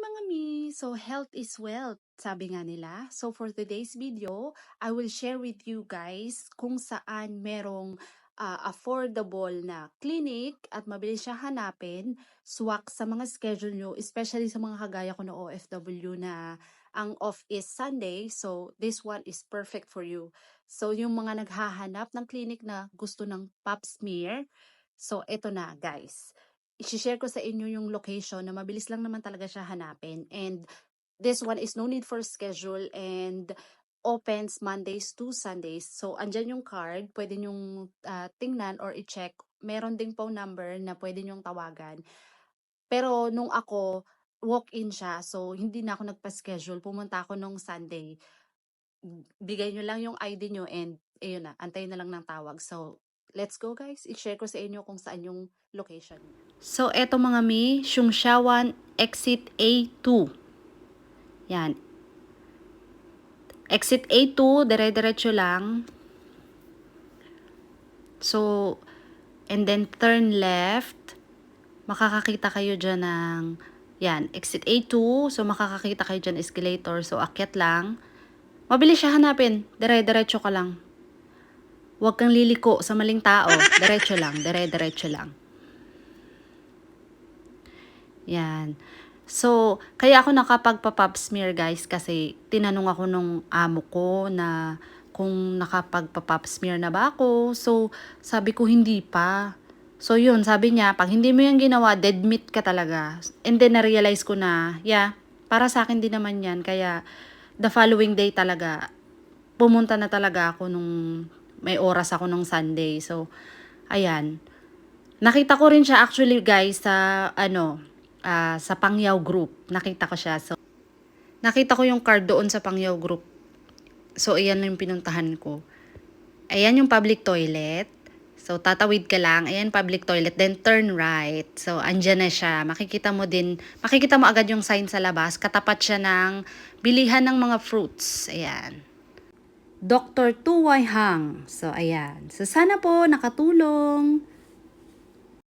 mga mi! So, health is wealth, sabi nga nila. So, for today's video, I will share with you guys kung saan merong affordable na clinic at mabilis siya hanapin, swak sa mga schedule nyo, especially sa mga kagaya ko na OFW na ang off is Sunday. So, this one is perfect for you. So, yung mga naghahanap ng clinic na gusto ng pap smear, so, eto na guys. I-share ko sa inyo yung location na mabilis lang naman talaga siya hanapin. And this one is no need for schedule and opens Mondays to Sundays. So, andyan yung card, pwede nyong tingnan or i-check. Meron ding phone number na pwede nyong tawagan. Pero nung ako, walk-in siya. So, hindi na ako nagpa-schedule. Pumunta ako nung Sunday. Bigay nyo lang yung ID nyo and ayun na, antayin na lang ng tawag. So, let's go guys. I-share ko sa inyo kung saan yung location. So, eto mga mi, Sungsyawan Exit A2. Yan. Exit A2, dire-diretso lang. So, and then turn left. Makakakita kayo dyan ng, yan, exit A2. So, makakakita kayo dyan escalator. So, akyat lang. Mabilis siya hanapin. Dire-diretso ka lang. Huwag kang liliko sa maling tao. Diretso lang, dire-diretso lang. Yan. So, kaya ako nakapagpa-pap smear guys kasi tinanong ako nung amo ko na kung nakapagpa-pap smear na ba ako. So, sabi ko hindi pa. So, yun, sabi niya, pag hindi mo yan ginawa, dead meat ka talaga. And then, na-realize ko na, yeah, para sa akin din naman yan. Kaya, the following day talaga, pumunta na talaga ako nung may oras ako nung Sunday. So, ayan. Nakita ko rin siya actually guys sa sa Pangyaw Group. Nakita ko siya. So, nakita ko yung card doon sa Pangyaw Group. So, ayan yung pinuntahan ko. Ayan yung public toilet. So, tatawid ka lang. Ayan, public toilet. Then, turn right. So, andyan na siya. Makikita mo agad yung sign sa labas. Katapat siya ng bilihan ng mga fruits. Ayan. Dr. Tuwai Hang. So, ayan. So, sana po nakatulong.